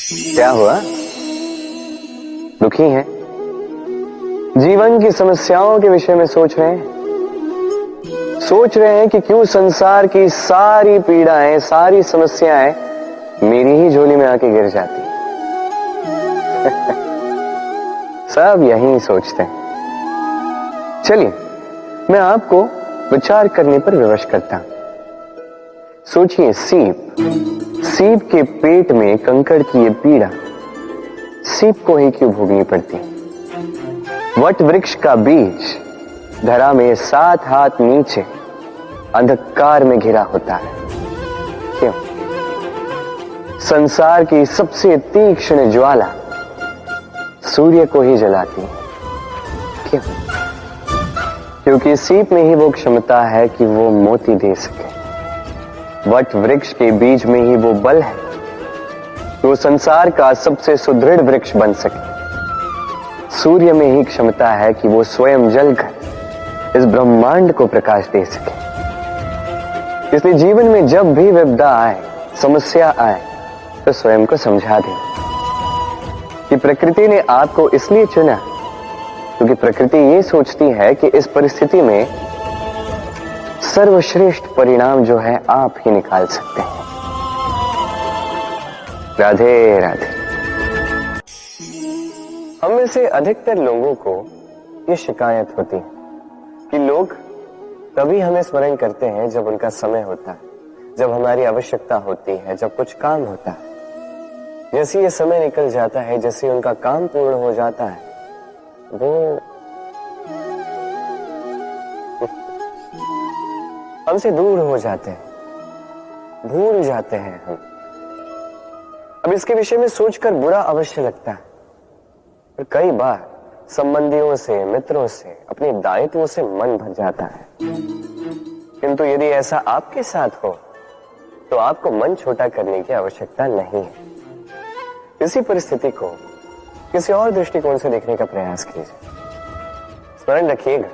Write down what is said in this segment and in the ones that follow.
क्या हुआ? दुखी हैं? जीवन की समस्याओं के विषय में सोच रहे हैं? सोच रहे हैं कि क्यों संसार की सारी पीड़ाएं, सारी समस्याएं मेरी ही झोली में आके गिर जाती हैं। सब यही सोचते हैं। चलिए, मैं आपको विचार करने पर विवश करता हूं। सोचिए, सीप के पेट में कंकड़ की ये पीड़ा सीप को ही क्यों भोगनी पड़ती? वट वृक्ष का बीज धरा में 7 हाथ नीचे अंधकार में घिरा होता है, क्यों? संसार की सबसे तीक्ष्ण ज्वाला सूर्य को ही जलाती है, क्यों? क्योंकि सीप में ही वो क्षमता है कि वो मोती दे सके। वट वृक्ष के बीज में ही वो बल है कि वो संसार का सबसे सुदृढ़ वृक्ष बन सके। सूर्य में ही क्षमता है कि वो स्वयं जलकर इस ब्रह्मांड को प्रकाश दे सके। इसलिए जीवन में जब भी विपदा आए, समस्या आए, तो स्वयं को समझा दें कि प्रकृति ने आपको इसलिए चुना क्योंकि प्रकृति ये सोचती है कि इस परिस्थिति में सर्वश्रेष्ठ परिणाम जो है आप ही निकाल सकते हैं। राधे राधे। हम में से अधिकतर लोगों को ये शिकायत होती है कि लोग तभी हमें स्मरण करते हैं जब उनका समय होता है, जब हमारी आवश्यकता होती है, जब कुछ काम होता है। जैसे ये समय निकल जाता है, जैसे उनका काम पूर्ण हो जाता है, वो हमसे दूर हो जाते हैं, भूल जाते हैं हम। अब इसके विषय में सोचकर बुरा अवश्य लगता है, पर कई बार संबंधियों से, मित्रों से, अपने दायित्वों से मन भर जाता है। किंतु यदि ऐसा आपके साथ हो तो आपको मन छोटा करने की आवश्यकता नहीं है। इसी परिस्थिति को किसी और दृष्टिकोण से देखने का प्रयास कीजिए। स्मरण रखिएगा,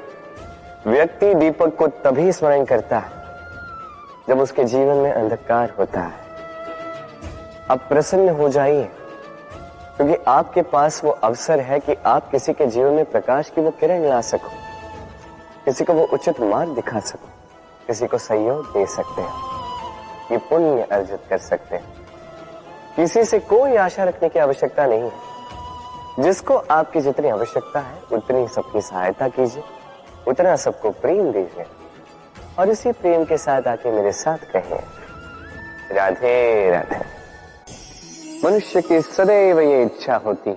व्यक्ति दीपक को तभी स्मरण करता है जब उसके जीवन में अंधकार होता है। आप प्रसन्न हो जाइए, क्योंकि आपके पास वो अवसर है कि आप किसी के जीवन में प्रकाश की वो किरण ला सको, किसी को वो उचित मार्ग दिखा सको, किसी को सहयोग दे सकते हैं, ये पुण्य अर्जित कर सकते हैं। किसी से कोई आशा रखने की आवश्यकता नहीं है। जिसको आपकी जितनी आवश्यकता है उतनी सबकी सहायता कीजिए, उतना सबको प्रेम दीजिए, और इसी प्रेम के साथ आके मेरे साथ कहें, राधे राधे। मनुष्य की सदैव ये इच्छा होती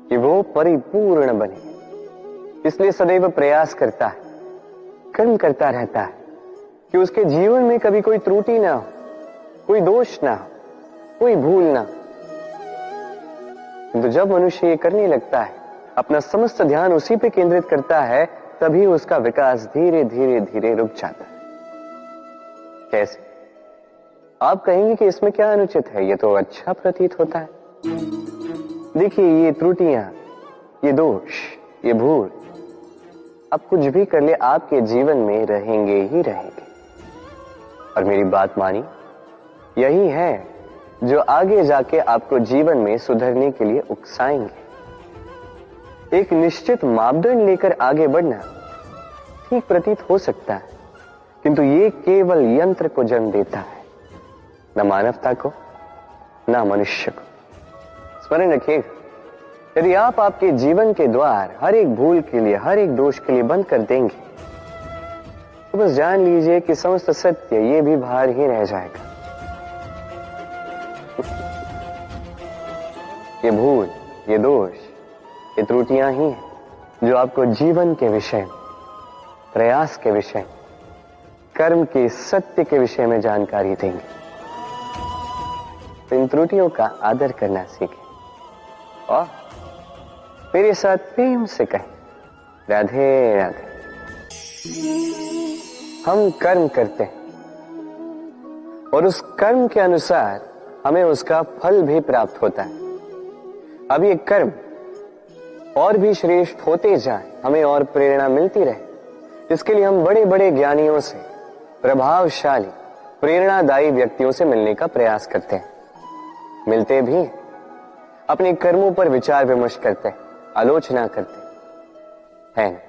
कि वो परिपूर्ण बने, इसलिए सदैव प्रयास करता है, कर्म करता रहता है कि उसके जीवन में कभी कोई त्रुटि ना हो, कोई दोष ना हो, कोई भूल ना। तो जब मनुष्य ये करने लगता है, अपना समस्त ध्यान उसी पे केंद्रित करता है, तभी उसका विकास धीरे धीरे धीरे रुक जाता है। कैसे? आप कहेंगे कि इसमें क्या अनुचित है, ये तो अच्छा प्रतीत होता है। देखिए, ये त्रुटियां, ये दोष, ये भूल, आप कुछ भी कर ले, आपके जीवन में रहेंगे ही रहेंगे। और मेरी बात मानी, यही है जो आगे जाके आपको जीवन में सुधरने के लिए उकसाएंगे। एक निश्चित मापदंड लेकर आगे बढ़ना ठीक प्रतीत हो सकता है, किंतु ये केवल यंत्र को जन्म देता है, न मानवता को, न मनुष्य को। स्मरण रखिएगा, यदि आप आपके जीवन के द्वार हर एक भूल के लिए, हर एक दोष के लिए बंद कर देंगे, तो बस जान लीजिए कि समस्त सत्य ये भी बाहर ही रह जाएगा। ये भूल, ये दोष, ये त्रुटियां ही हैं जो आपको जीवन के विषय, प्रयास के विषय, कर्म के सत्य के विषय में जानकारी देंगे। तो इन त्रुटियों का आदर करना सीखें और मेरे साथ प्रेम से कहें, राधे राधे। हम कर्म करते हैं और उस कर्म के अनुसार हमें उसका फल भी प्राप्त होता है। अब ये कर्म और भी श्रेष्ठ होते जाए, हमें और प्रेरणा मिलती रहे, इसके लिए हम बड़े बड़े ज्ञानियों से, प्रभावशाली, प्रेरणादायी व्यक्तियों से मिलने का प्रयास करते हैं। मिलते भी हैं, अपने कर्मों पर विचार विमर्श करते हैं, आलोचना करते हैं ना?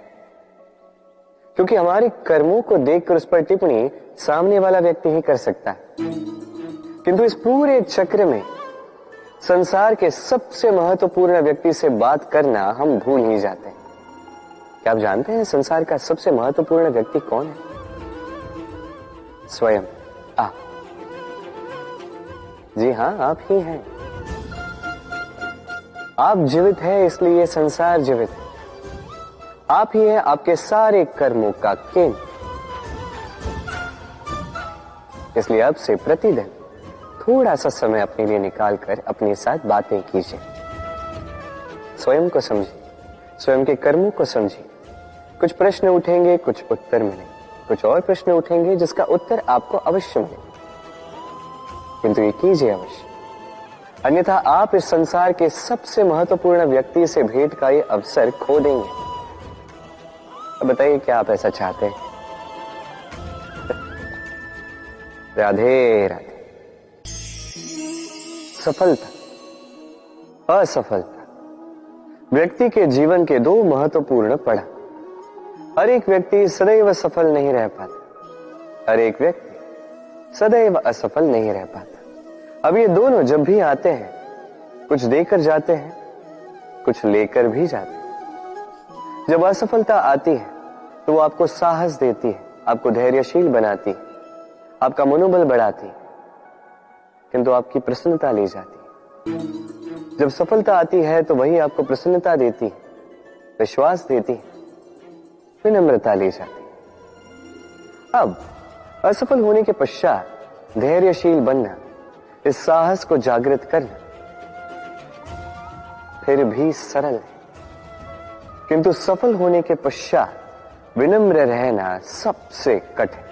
क्योंकि हमारे कर्मों को देखकर उस पर टिप्पणी सामने वाला व्यक्ति ही कर सकता है, किंतु इस पूरे चक्र में संसार के सबसे महत्वपूर्ण व्यक्ति से बात करना हम भूल ही जाते हैं। क्या आप जानते हैं संसार का सबसे महत्वपूर्ण व्यक्ति कौन है? स्वयं आप। जी हां, आप ही हैं। आप जीवित हैं, इसलिए ये संसार जीवित है। आप ही हैं आपके सारे कर्मों का केंद्र। इसलिए अब से प्रतिदिन थोड़ा सा समय अपने लिए निकालकर अपने साथ बातें कीजिए। स्वयं को समझिए, स्वयं के कर्मों को समझिए। कुछ प्रश्न उठेंगे, कुछ उत्तर मिलेंगे, कुछ और प्रश्न उठेंगे जिसका उत्तर आपको अवश्य मिलेगा, किंतु ये कीजिए अवश्य, अन्यथा आप इस संसार के सबसे महत्वपूर्ण व्यक्ति से भेंट का ये अवसर खो देंगे। अब बताइए, क्या आप ऐसा चाहते हैं? राधे राधे। सफलता, असफलता व्यक्ति के जीवन के दो महत्वपूर्ण पड़ाव। हर एक व्यक्ति सदैव सफल नहीं रह पाता, हर एक व्यक्ति सदैव असफल नहीं रह पाता। अब ये दोनों जब भी आते हैं, कुछ देकर जाते हैं, कुछ लेकर भी जाते हैं। जब असफलता आती है तो वो आपको साहस देती है, आपको धैर्यशील बनाती है, आपका मनोबल बढ़ाती है, किंतु आपकी प्रसन्नता ले जाती है। जब सफलता आती है तो वही आपको प्रसन्नता देती है, विश्वास देती है, विनम्रता ले जाती है। अब असफल होने के पश्चात धैर्यशील बनना, इस साहस को जागृत करना फिर भी सरल है, किंतु सफल होने के पश्चात विनम्र रहना सबसे कठिन,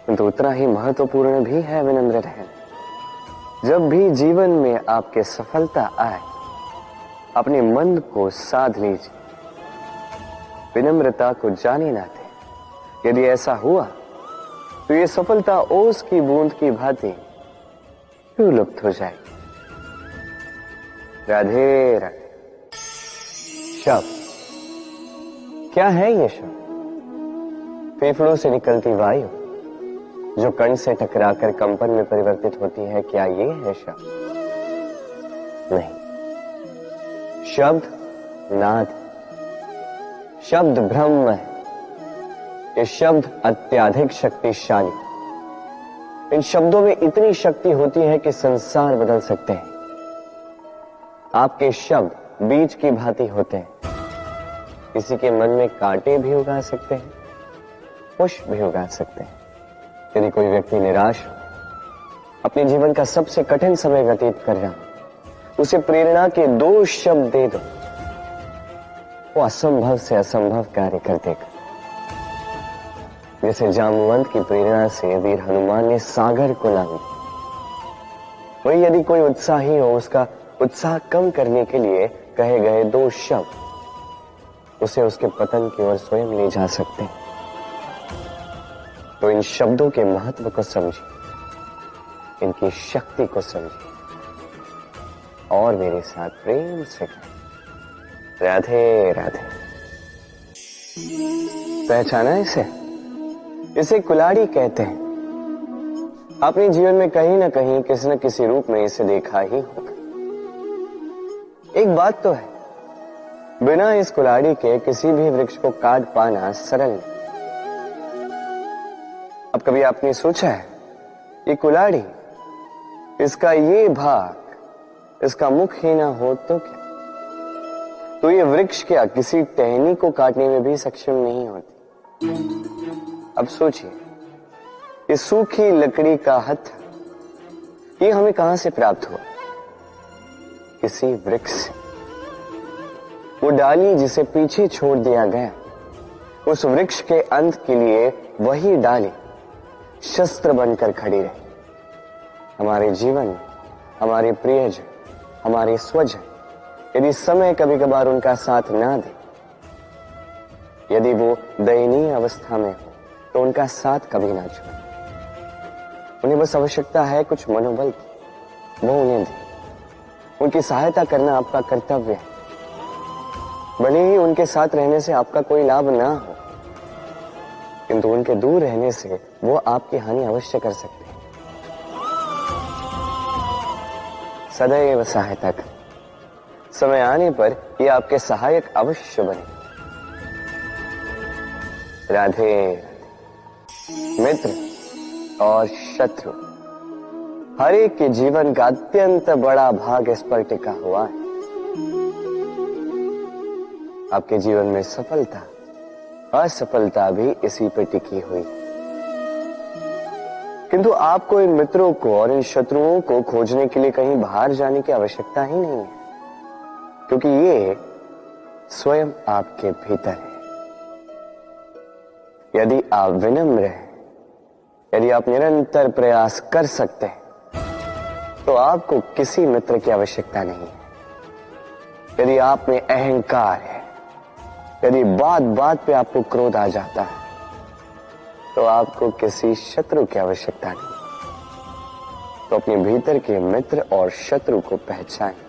किंतु उतना ही महत्वपूर्ण भी है विनम्र रहना। जब भी जीवन में आपके सफलता आए, अपने मन को साध लीजिए, विनम्रता को जाने ना दें। यदि ऐसा हुआ तो ये सफलता ओस की बूंद की भांति क्यों लुप्त हो जाएगी। राधे राधे। शब्द क्या है? ये शब्द फेफड़ों से निकलती वायु जो कण से टकराकर कंपन में परिवर्तित होती है, क्या ये है शब्द? नहीं, शब्द नाद, शब्द ब्रह्म है। ये शब्द अत्यधिक शक्तिशाली, इन शब्दों में इतनी शक्ति होती है कि संसार बदल सकते हैं। आपके शब्द बीज की भांति होते हैं, किसी के मन में कांटे भी उगा सकते हैं, पुष्प भी उगा सकते हैं। यदि कोई व्यक्ति निराश हो, अपने जीवन का सबसे कठिन समय व्यतीत कर रहा हो, उसे प्रेरणा के दो शब्द दे दो, वो असंभव से असंभव कार्य कर देगा। जैसे जामवंत की प्रेरणा से वीर हनुमान ने सागर को लांघा, वही यदि कोई उत्साही हो, उसका उत्साह कम करने के लिए कहे गए दो शब्द उसे उसके पतन की ओर स्वयं ले जा सकते हैं। तो इन शब्दों के महत्व को समझिए, इनकी शक्ति को समझिए और मेरे साथ प्रेम से कहें राधे राधे। पहचाना इसे कुल्हाड़ी कहते हैं। आपने जीवन में कहीं ना कहीं किसी न किसी रूप में इसे देखा ही होगा। एक बात तो है, बिना इस कुल्हाड़ी के किसी भी वृक्ष को काट पाना सरल नहीं। अब कभी आपने सोचा है, ये कुल्हाड़ी, इसका ये भाग, इसका मुख ही ना हो तो क्या? तो ये वृक्ष क्या किसी टहनी को काटने में भी सक्षम नहीं होती। अब सोचिए, ये सूखी लकड़ी का हत्था, ये हमें कहां से प्राप्त हुआ? किसी वृक्ष से। वो डाली जिसे पीछे छोड़ दिया गया, उस वृक्ष के अंत के लिए वही डाली शस्त्र बनकर खड़ी रही। हमारे जीवन में हमारे प्रियजन, हमारे स्वजन, यदि समय कभी कभार उनका साथ ना दे, यदि वो दयनीय अवस्था में हो, तो उनका साथ कभी ना छोड़े। उन्हें बस आवश्यकता है कुछ मनोबल की, वो उन्हें दे। उनकी सहायता करना आपका कर्तव्य है। भले ही उनके साथ रहने से आपका कोई लाभ ना हो, किंतु उनके दूर रहने से वो आपकी हानि अवश्य कर सकते हैं। सदैव सहायता करें। समय आने पर ये आपके सहायक अवश्य बने। राधे राधे। मित्र और शत्रु, हर एक के जीवन का अत्यंत बड़ा भाग इस पर टिका हुआ है। आपके जीवन में सफलता, असफलता भी इसी पर टिकी हुई। किंतु आपको इन मित्रों को और इन शत्रुओं को खोजने के लिए कहीं बाहर जाने की आवश्यकता ही नहीं है, क्योंकि ये स्वयं आपके भीतर है। यदि आप विनम्र हैं, यदि आप निरंतर प्रयास कर सकते हैं, तो आपको किसी मित्र की आवश्यकता नहीं है। यदि आप में अहंकार है, यदि बात बात पे आपको क्रोध आ जाता है, तो आपको किसी शत्रु की आवश्यकता नहीं। तो अपने भीतर के मित्र और शत्रु को पहचानें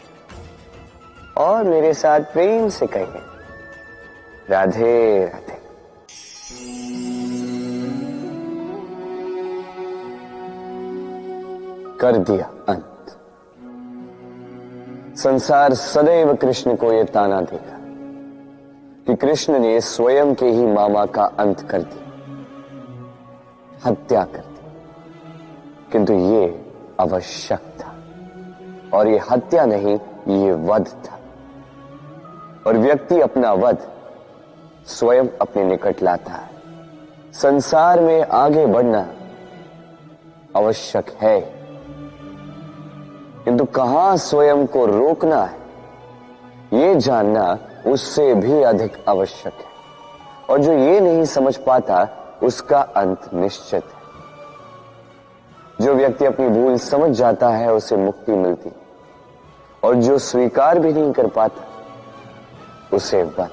और मेरे साथ प्रेम से कहिए, राधे राधे। कर दिया अंत। संसार सदैव कृष्ण को यह ताना देगा कि कृष्ण ने स्वयं के ही मामा का अंत कर दिया, हत्या कर दी। किंतु ये आवश्यक था, और ये हत्या नहीं, ये वध था। और व्यक्ति अपना वध स्वयं अपने निकट लाता है। संसार में आगे बढ़ना आवश्यक है, किंतु कहां स्वयं को रोकना है, ये जानना उससे भी अधिक आवश्यक है। और जो ये नहीं समझ पाता, उसका अंत निश्चित है। जो व्यक्ति अपनी भूल समझ जाता है, उसे मुक्ति मिलती, और जो स्वीकार भी नहीं कर पाता, उसे वध।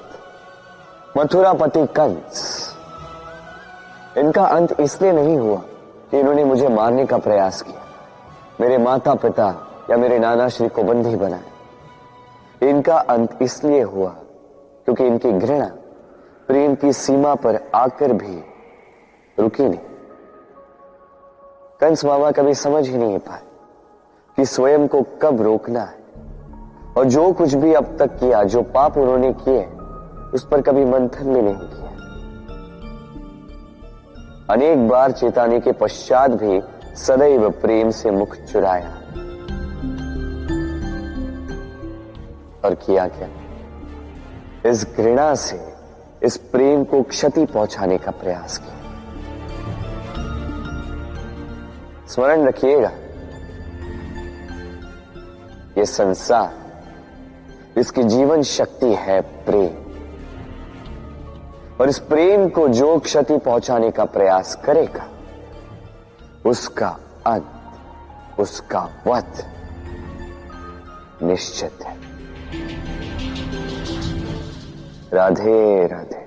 मथुरापति कंस, इनका अंत इसलिए नहीं हुआ कि इन्होंने मुझे मारने का प्रयास किया, मेरे माता पिता या मेरे नाना श्री को बंदी बनाए। इनका अंत इसलिए हुआ क्योंकि इनकी घृणा प्रेम की सीमा पर आकर भी रुकी नहीं। कंस मामा कभी समझ ही नहीं पाए कि स्वयं को कब रोकना है, और जो कुछ भी अब तक किया, जो पाप उन्होंने किए, उस पर कभी मंथन भी नहीं किया। अनेक बार चेताने के पश्चात भी सदैव प्रेम से मुख चुराया। और किया क्या? इस घृणा से इस प्रेम को क्षति पहुंचाने का प्रयास किया। स्मरण रखिएगा, यह संसार, इसकी जीवन शक्ति है प्रेम, और इस प्रेम को जो क्षति पहुंचाने का प्रयास करेगा, उसका अंत, उसका वध निश्चित है। राधे राधे।